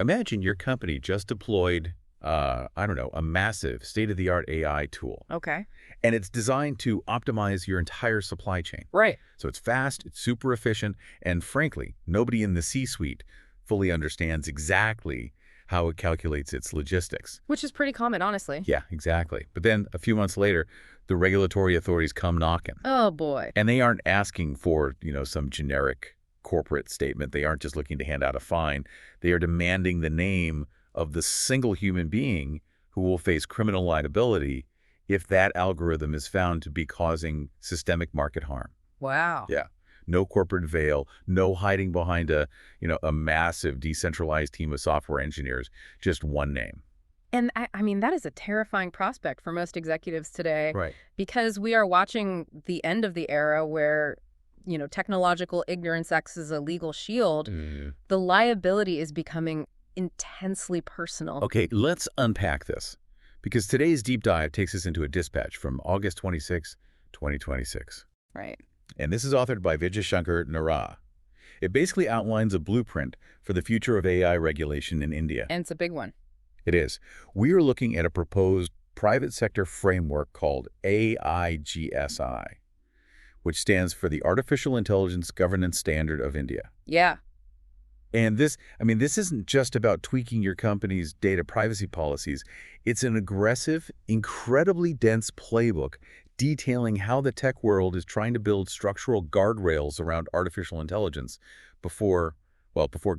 Imagine your company just deployed, I don't know, a massive state-of-the-art AI tool, Okay. and it's designed to optimize your entire supply chain. Right. So it's fast, it's super efficient, and frankly, nobody in the C-suite fully understands exactly how it calculates its logistics. Which is pretty common, honestly. Yeah, exactly. But then a few months later, the regulatory authorities come knocking. Oh, boy. And they aren't asking for, some generic corporate statement. They aren't just looking to hand out a fine. They are demanding the name of the single human being who will face criminal liability if that algorithm is found to be causing systemic market harm. Wow. Yeah. No corporate veil, no hiding behind a massive decentralized team of software engineers, just one name. And I mean, that is a terrifying prospect for most executives today. Right. Because we are watching the end of the era where, technological ignorance acts as a legal shield. The liability is becoming intensely personal. Okay, let's unpack this, because today's deep dive takes us into a dispatch from August 26, 2026. Right. And this is authored by Vijay Shankar Nara. It basically outlines a blueprint for the future of AI regulation in India. And it's a big one. It is. We are looking at a proposed private sector framework called AIGSI, which stands for the Artificial Intelligence Governance Standard of India. Yeah. And this isn't just about tweaking your company's data privacy policies. It's an aggressive, incredibly dense playbook detailing how the tech world is trying to build structural guardrails around artificial intelligence before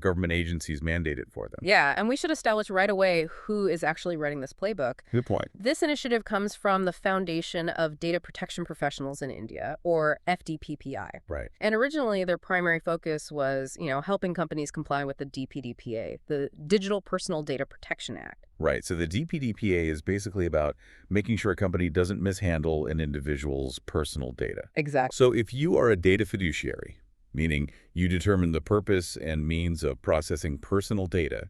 government agencies mandate it for them. Yeah, and we should establish right away who is actually writing this playbook. Good point. This initiative comes from the Foundation of Data Protection Professionals in India, or FDPPI. Right. And originally, their primary focus was, helping companies comply with the DPDPA, the Digital Personal Data Protection Act. Right. So the DPDPA is basically about making sure a company doesn't mishandle an individual's personal data. Exactly. So if you are a data fiduciary, meaning you determine the purpose and means of processing personal data,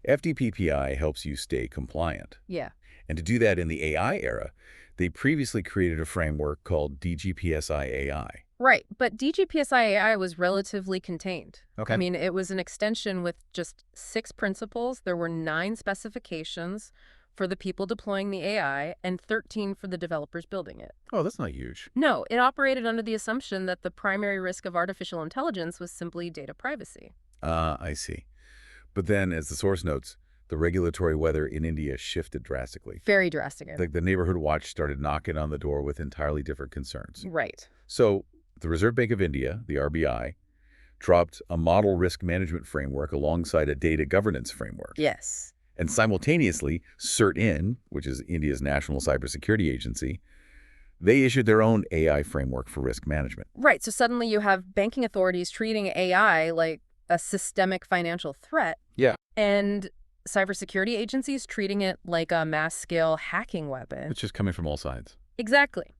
FDPPI helps you stay compliant. Yeah. And to do that in the AI era, they previously created a framework called DGPSI AI. Right, but DGPSI AI was relatively contained. Okay. I mean, it was an extension with just 6 principles. There were 9 specifications for the people deploying the AI and 13 for the developers building it. Oh, that's not huge. No, it operated under the assumption that the primary risk of artificial intelligence was simply data privacy. I see. But then, as the source notes, the regulatory weather in India shifted drastically. Very drastic. Like the neighborhood watch started knocking on the door with entirely different concerns. Right. So the Reserve Bank of India, the RBI, dropped a model risk management framework alongside a data governance framework. Yes. And simultaneously, CERT-In, which is India's national cybersecurity agency, they issued their own AI framework for risk management. Right, so suddenly you have banking authorities treating AI like a systemic financial threat. Yeah. And cybersecurity agencies treating it like a mass-scale hacking weapon. It's just coming from all sides. Exactly.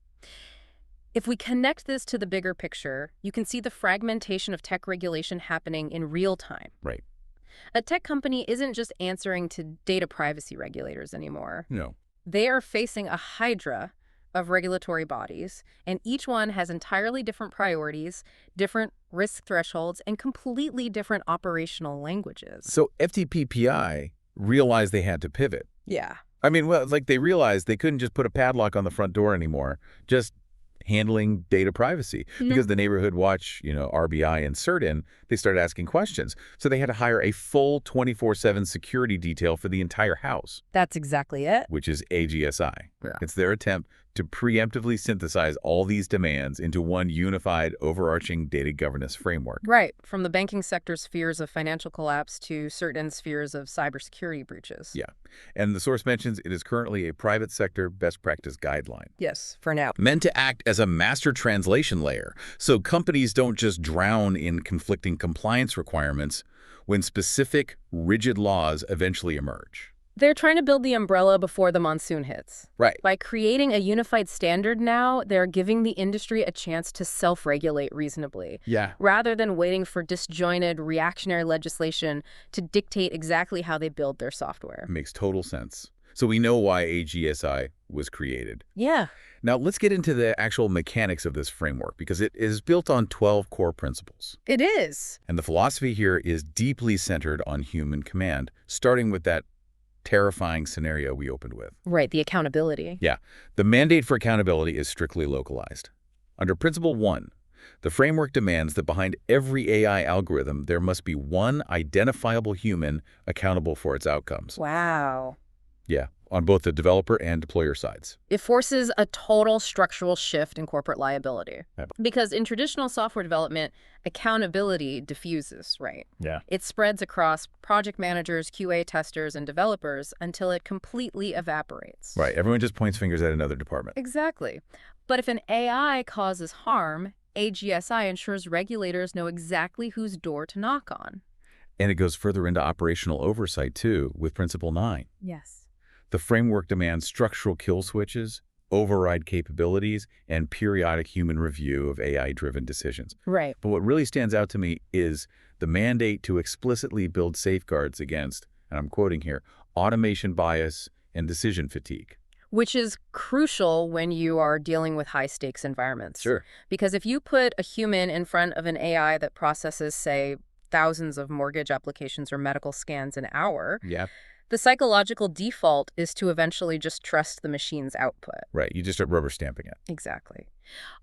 If we connect this to the bigger picture, you can see the fragmentation of tech regulation happening in real time. Right. A tech company isn't just answering to data privacy regulators anymore. No. They are facing a hydra of regulatory bodies, and each one has entirely different priorities, different risk thresholds, and completely different operational languages. So FDPPI realized they had to pivot. Yeah. I mean, well, it's like they realized they couldn't just put a padlock on the front door anymore, just handling data privacy. Because the neighborhood watch, RBI and CERT-In, they started asking questions. So they had to hire a full 24/7 security detail for the entire house. That's exactly it. Which is AGSI. Yeah. It's their attempt to preemptively synthesize all these demands into one unified, overarching data governance framework. Right, from the banking sector's fears of financial collapse to certain fears of cybersecurity breaches. Yeah. And the source mentions it is currently a private sector best practice guideline. Yes, for now. Meant to act as a master translation layer, so companies don't just drown in conflicting compliance requirements when specific, rigid laws eventually emerge. They're trying to build the umbrella before the monsoon hits. Right. By creating a unified standard now, they're giving the industry a chance to self-regulate reasonably. Yeah. Rather than waiting for disjointed, reactionary legislation to dictate exactly how they build their software. Makes total sense. So we know why AGSI was created. Yeah. Now, let's get into the actual mechanics of this framework, because it is built on 12 core principles. It is. And the philosophy here is deeply centered on human command, starting with that terrifying scenario we opened with. Right, the accountability. Yeah, the mandate for accountability is strictly localized. Under Principle 1, the framework demands that behind every AI algorithm, there must be one identifiable human accountable for its outcomes. Wow. Yeah, on both the developer and deployer sides. It forces a total structural shift in corporate liability. Yep. Because in traditional software development, accountability diffuses, right? Yeah. It spreads across project managers, QA testers, and developers until it completely evaporates. Right, everyone just points fingers at another department. Exactly. But if an AI causes harm, AGSI ensures regulators know exactly whose door to knock on. And it goes further into operational oversight, too, with Principle 9. Yes. The framework demands structural kill switches, override capabilities, and periodic human review of AI-driven decisions. Right. But what really stands out to me is the mandate to explicitly build safeguards against, and I'm quoting here, automation bias and decision fatigue. Which is crucial when you are dealing with high-stakes environments. Sure. Because if you put a human in front of an AI that processes, say, thousands of mortgage applications or medical scans an hour, Yeah. the psychological default is to eventually just trust the machine's output. Right. You just start rubber stamping it. Exactly.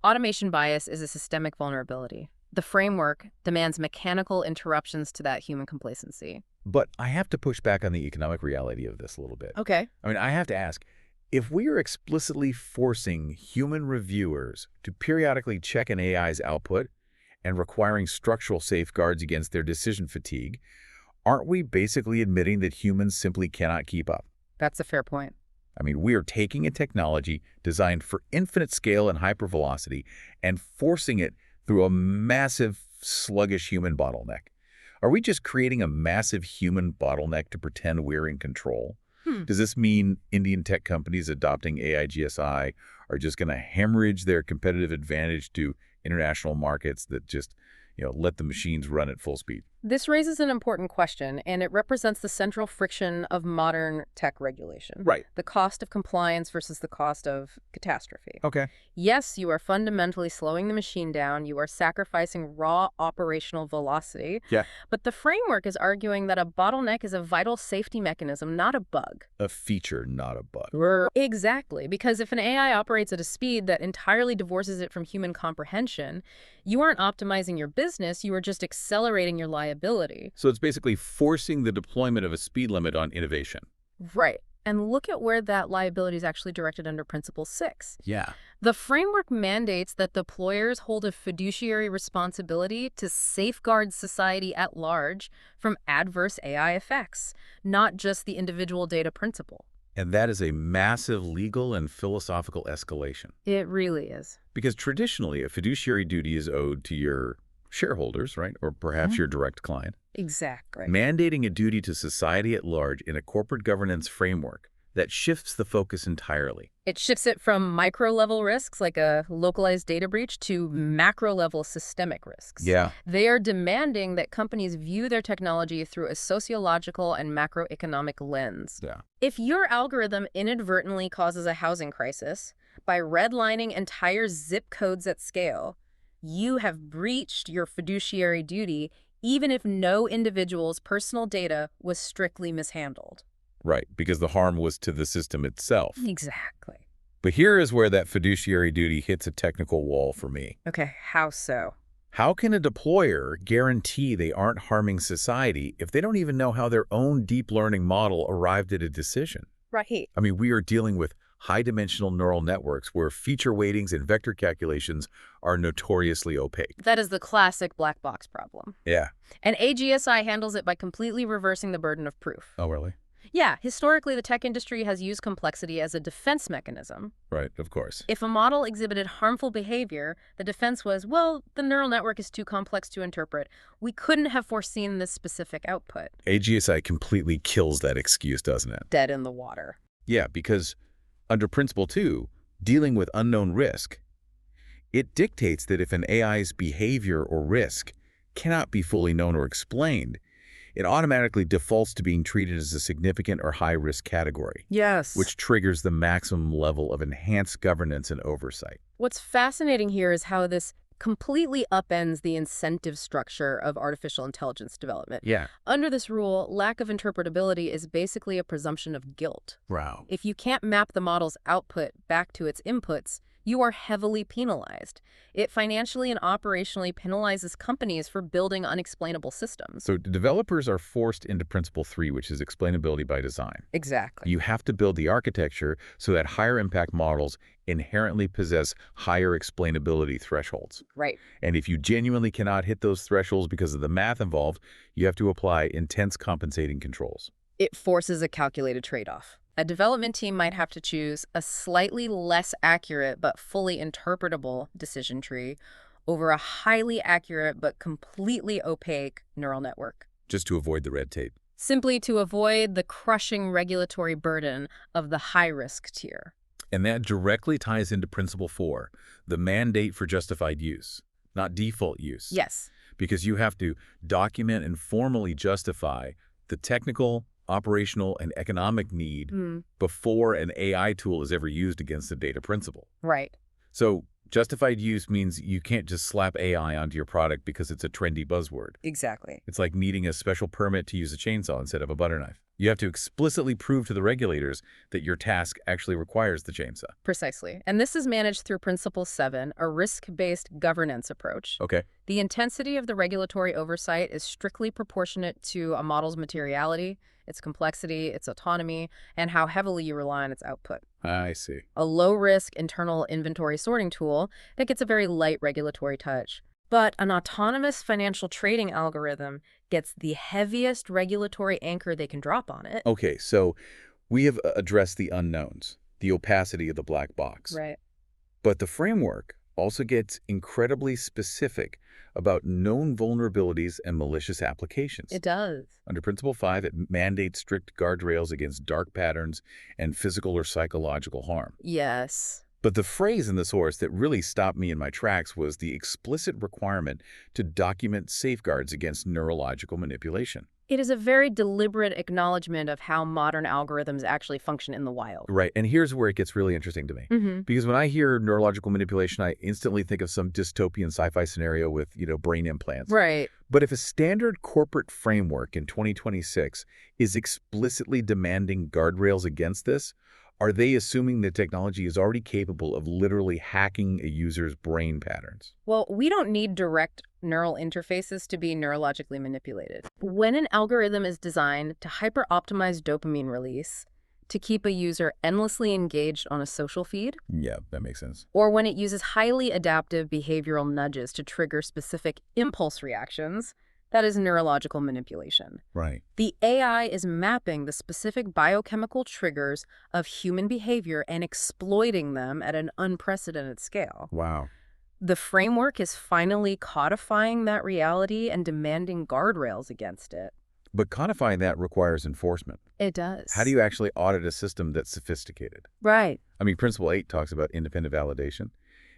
Automation bias is a systemic vulnerability. The framework demands mechanical interruptions to that human complacency. But I have to push back on the economic reality of this a little bit. Okay. I mean, I have to ask, if we are explicitly forcing human reviewers to periodically check an AI's output and requiring structural safeguards against their decision fatigue, aren't we basically admitting that humans simply cannot keep up? That's a fair point. I mean, we are taking a technology designed for infinite scale and hypervelocity and forcing it through a massive, sluggish human bottleneck. Are we just creating a massive human bottleneck to pretend we're in control? Does this mean Indian tech companies adopting AIGSI are just going to hemorrhage their competitive advantage to international markets that just, let the machines run at full speed? This raises an important question, and it represents the central friction of modern tech regulation. Right. The cost of compliance versus the cost of catastrophe. Okay. Yes, you are fundamentally slowing the machine down. You are sacrificing raw operational velocity. Yeah. But the framework is arguing that a bottleneck is a vital safety mechanism, not a bug. A feature, not a bug. Exactly, because if an AI operates at a speed that entirely divorces it from human comprehension, you aren't optimizing your business, you are just accelerating your liability. So it's basically forcing the deployment of a speed limit on innovation. Right. And look at where that liability is actually directed under Principle 6. Yeah. The framework mandates that deployers hold a fiduciary responsibility to safeguard society at large from adverse AI effects, not just the individual data principle. And that is a massive legal and philosophical escalation. It really is. Because traditionally, a fiduciary duty is owed to your shareholders, right? Or perhaps your direct client. Exactly. Mandating a duty to society at large in a corporate governance framework that shifts the focus entirely. It shifts it from micro-level risks, like a localized data breach, to macro-level systemic risks. Yeah. They are demanding that companies view their technology through a sociological and macroeconomic lens. Yeah. If your algorithm inadvertently causes a housing crisis by redlining entire zip codes at scale, you have breached your fiduciary duty even if no individual's personal data was strictly mishandled. Right, because the harm was to the system itself. Exactly. But here is where that fiduciary duty hits a technical wall for me. Okay, how so? How can a deployer guarantee they aren't harming society if they don't even know how their own deep learning model arrived at a decision? Right. I mean, we are dealing with high-dimensional neural networks where feature weightings and vector calculations are notoriously opaque. That is the classic black box problem. Yeah. And AGSI handles it by completely reversing the burden of proof. Oh, really? Yeah, historically, the tech industry has used complexity as a defense mechanism. Right, of course. If a model exhibited harmful behavior, the defense was, well, the neural network is too complex to interpret. We couldn't have foreseen this specific output. AGSI completely kills that excuse, doesn't it? Dead in the water. Yeah, because under Principle 2, dealing with unknown risk, it dictates that if an AI's behavior or risk cannot be fully known or explained, it automatically defaults to being treated as a significant or high-risk category, Yes. which triggers the maximum level of enhanced governance and oversight. What's fascinating here is how this completely upends the incentive structure of artificial intelligence development. Yeah. Under this rule, lack of interpretability is basically a presumption of guilt. Wow. If you can't map the model's output back to its inputs, you are heavily penalized. It financially and operationally penalizes companies for building unexplainable systems. So developers are forced into Principle 3, which is explainability by design. Exactly. You have to build the architecture so that higher impact models inherently possess higher explainability thresholds. Right. And if you genuinely cannot hit those thresholds because of the math involved, you have to apply intense compensating controls. It forces a calculated trade-off. A development team might have to choose a slightly less accurate but fully interpretable decision tree over a highly accurate but completely opaque neural network, Just to avoid the red tape. simply to avoid the crushing regulatory burden of the high-risk tier. And that directly ties into Principle 4, the mandate for justified use, not default use. Yes. Because you have to document and formally justify the technical, operational, and economic need before an AI tool is ever used against the data principle. Right. So justified use means you can't just slap AI onto your product because it's a trendy buzzword. Exactly. It's like needing a special permit to use a chainsaw instead of a butter knife. You have to explicitly prove to the regulators that your task actually requires the chainsaw. Precisely. And this is managed through Principle 7, a risk-based governance approach. Okay. The intensity of the regulatory oversight is strictly proportionate to a model's materiality, its complexity, its autonomy, and how heavily you rely on its output. I see. A low-risk internal inventory sorting tool that gets a very light regulatory touch. But an autonomous financial trading algorithm gets the heaviest regulatory anchor they can drop on it. Okay, so we have addressed the unknowns, the opacity of the black box. Right. But the framework also gets incredibly specific about known vulnerabilities and malicious applications. It does. Under Principle 5, it mandates strict guardrails against dark patterns and physical or psychological harm. Yes. But the phrase in the source that really stopped me in my tracks was the explicit requirement to document safeguards against neurological manipulation. It is a very deliberate acknowledgement of how modern algorithms actually function in the wild. Right, and here's where it gets really interesting to me. Because when I hear neurological manipulation, I instantly think of some dystopian sci-fi scenario with, brain implants. Right. But if a standard corporate framework in 2026 is explicitly demanding guardrails against this, are they assuming the technology is already capable of literally hacking a user's brain patterns? Well, we don't need direct neural interfaces to be neurologically manipulated. When an algorithm is designed to hyper-optimize dopamine release, to keep a user endlessly engaged on a social feed, Yeah, that makes sense. or when it uses highly adaptive behavioral nudges to trigger specific impulse reactions, that is neurological manipulation. Right. The AI is mapping the specific biochemical triggers of human behavior and exploiting them at an unprecedented scale. Wow. The framework is finally codifying that reality and demanding guardrails against it. But codifying that requires enforcement. It does. How do you actually audit a system that's sophisticated? Right. I mean, Principle 8 talks about independent validation.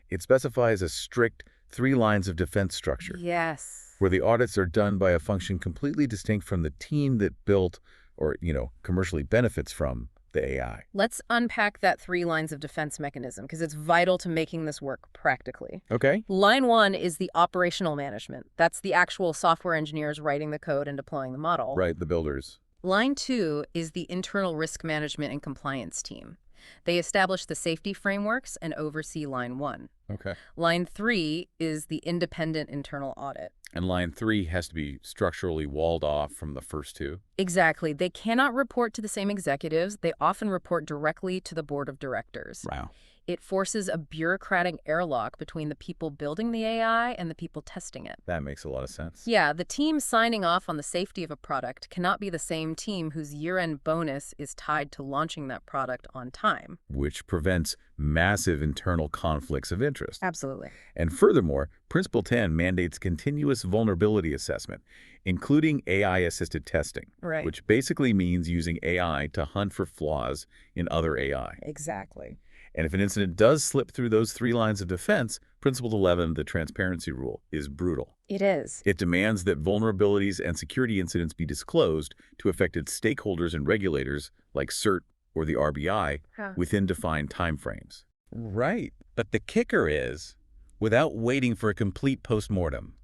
It specifies a strict 3 lines of defense structure, Yes. where the audits are done by a function completely distinct from the team that built or, commercially benefits from the AI. Let's unpack that 3 lines of defense mechanism because it's vital to making this work practically. Okay. Line 1 is the operational management. That's the actual software engineers writing the code and deploying the model. Right, the builders. Line 2 is the internal risk management and compliance team. They establish the safety frameworks and oversee Line 1. Okay. Line 3 is the independent internal audit. And line 3 has to be structurally walled off from the first 2. Exactly. They cannot report to the same executives. They often report directly to the board of directors. Wow. It forces a bureaucratic airlock between the people building the AI and the people testing it. That makes a lot of sense. Yeah, the team signing off on the safety of a product cannot be the same team whose year-end bonus is tied to launching that product on time. Which prevents massive internal conflicts of interest. Absolutely. And furthermore, Principle 10 mandates continuous vulnerability assessment, including AI-assisted testing, Right. which basically means using AI to hunt for flaws in other AI. Exactly. And if an incident does slip through those 3 lines of defense, Principle 11, the transparency rule, is brutal. It is. It demands that vulnerabilities and security incidents be disclosed to affected stakeholders and regulators like CERT or the RBI within defined timeframes. Right. But the kicker is, without waiting for a complete postmortem.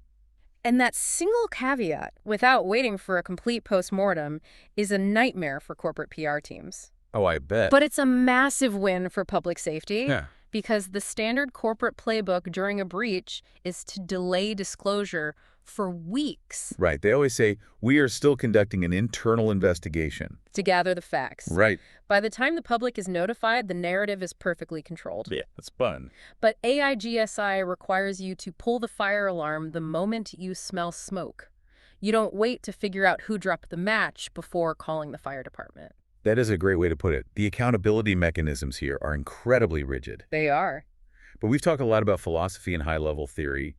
And that single caveat, without waiting for a complete postmortem, is a nightmare for corporate PR teams. Oh, I bet. But it's a massive win for public safety. Yeah. Because the standard corporate playbook during a breach is to delay disclosure for weeks. Right. They always say, we are still conducting an internal investigation. To gather the facts. Right. By the time the public is notified, the narrative is perfectly controlled. Yeah, that's fun. But AIGSI requires you to pull the fire alarm the moment you smell smoke. You don't wait to figure out who dropped the match before calling the fire department. That is a great way to put it. The accountability mechanisms here are incredibly rigid. They are. But we've talked a lot about philosophy and high-level theory.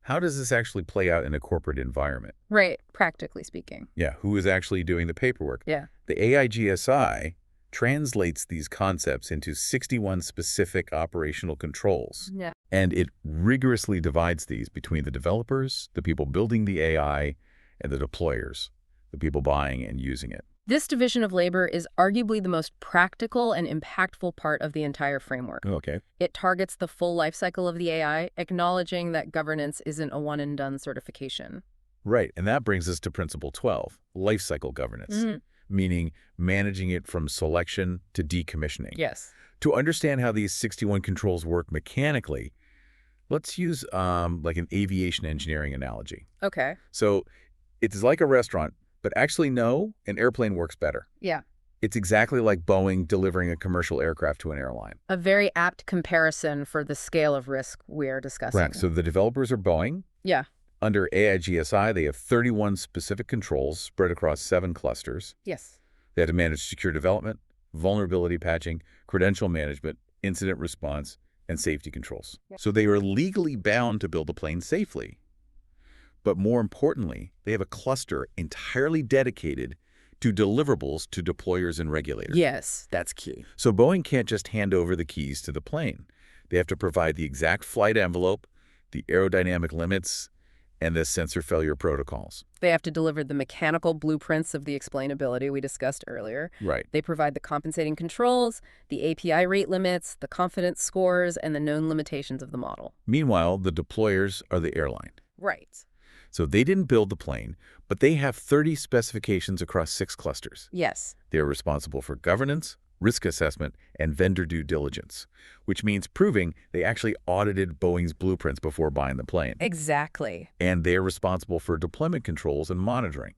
How does this actually play out in a corporate environment? Right, practically speaking. Yeah, who is actually doing the paperwork? Yeah. The AIGSI translates these concepts into 61 specific operational controls. Yeah. And it rigorously divides these between the developers, the people building the AI, and the deployers, the people buying and using it. This division of labor is arguably the most practical and impactful part of the entire framework. Okay. It targets the full life cycle of the AI, acknowledging that governance isn't a one-and-done certification. Right, and that brings us to Principle 12, lifecycle governance, meaning managing it from selection to decommissioning. Yes. To understand how these 61 controls work mechanically, let's use like an aviation engineering analogy. Okay. So it's like a restaurant, but actually no, an airplane works better. Yeah. It's exactly like Boeing delivering a commercial aircraft to an airline. A very apt comparison for the scale of risk we're discussing. Right, so the developers are Boeing. Yeah. Under AIGSI, they have 31 specific controls spread across 7 clusters. Yes. They have to manage secure development, vulnerability patching, credential management, incident response, and safety controls. Yeah. So they are legally bound to build a plane safely. But more importantly, they have a cluster entirely dedicated to deliverables to deployers and regulators. Yes, that's key. So Boeing can't just hand over the keys to the plane. They have to provide the exact flight envelope, the aerodynamic limits, and the sensor failure protocols. They have to deliver the mechanical blueprints of the explainability we discussed earlier. Right. They provide the compensating controls, the API rate limits, the confidence scores, and the known limitations of the model. Meanwhile, the deployers are the airline. Right. So they didn't build the plane, but they have 30 specifications across 6 clusters. Yes. They are responsible for governance, risk assessment, and vendor due diligence, which means proving they actually audited Boeing's blueprints before buying the plane. Exactly. And they're responsible for deployment controls and monitoring.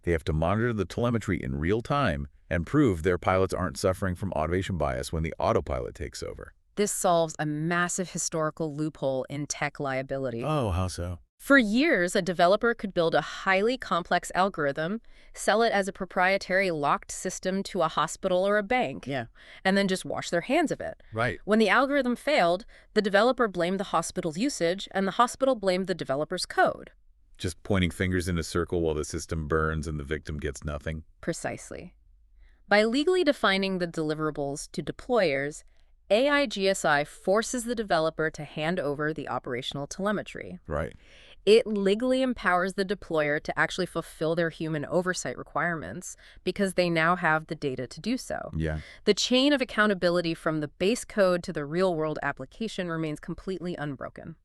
They have to monitor the telemetry in real time and prove their pilots aren't suffering from automation bias when the autopilot takes over. This solves a massive historical loophole in tech liability. Oh, how so? For years, a developer could build a highly complex algorithm, sell it as a proprietary locked system to a hospital or a bank, and then just wash their hands of it. Right. When the algorithm failed, the developer blamed the hospital's usage, and the hospital blamed the developer's code. Just pointing fingers in a circle while the system burns and the victim gets nothing. Precisely. By legally defining the deliverables to deployers, AIGSI forces the developer to hand over the operational telemetry. Right. It legally empowers the deployer to actually fulfill their human oversight requirements because they now have the data to do so. Yeah. The chain of accountability from the base code to the real-world application remains completely unbroken.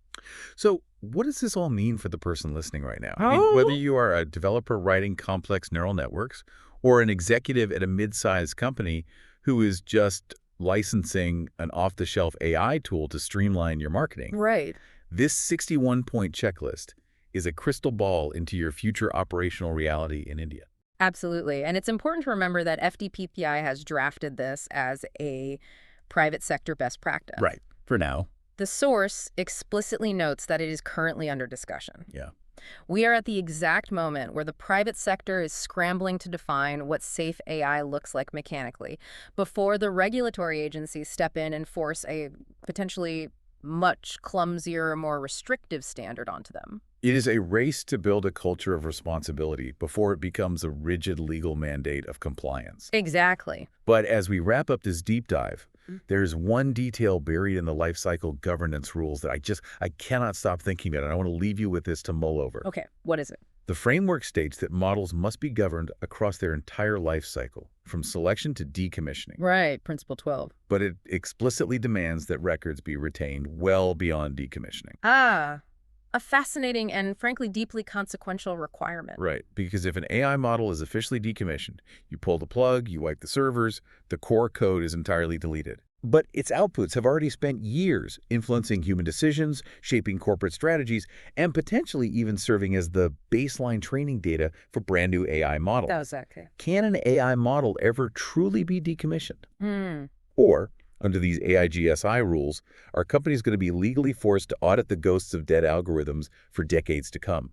So what does this all mean for the person listening right now? I mean, whether you are a developer writing complex neural networks or an executive at a mid-sized company who is just licensing an off-the-shelf AI tool to streamline your marketing. Right. This 61-point checklist is a crystal ball into your future operational reality in India. Absolutely. And it's important to remember that FDPPI has drafted this as a private sector best practice. Right. For now. The source explicitly notes that it is currently under discussion. Yeah. We are at the exact moment where the private sector is scrambling to define what safe AI looks like mechanically before the regulatory agencies step in and force a potentially much clumsier, more restrictive standard onto them. It is a race to build a culture of responsibility before it becomes a rigid legal mandate of compliance. Exactly. But as we wrap up this deep dive, There's one detail buried in the lifecycle governance rules that I cannot stop thinking about, and I want to leave you with this to mull over. Okay, what is it? The framework states that models must be governed across their entire life cycle, from selection to decommissioning. Right, Principle 12. But it explicitly demands that records be retained well beyond decommissioning. Ah, a fascinating and frankly deeply consequential requirement. Right, because if an AI model is officially decommissioned, you pull the plug, you wipe the servers, the core code is entirely deleted. But its outputs have already spent years influencing human decisions, shaping corporate strategies, and potentially even serving as the baseline training data for brand new AI models. That was okay. Can an AI model ever truly be decommissioned? Hmm. Or, under these AIGSI rules, are companies going to be legally forced to audit the ghosts of dead algorithms for decades to come?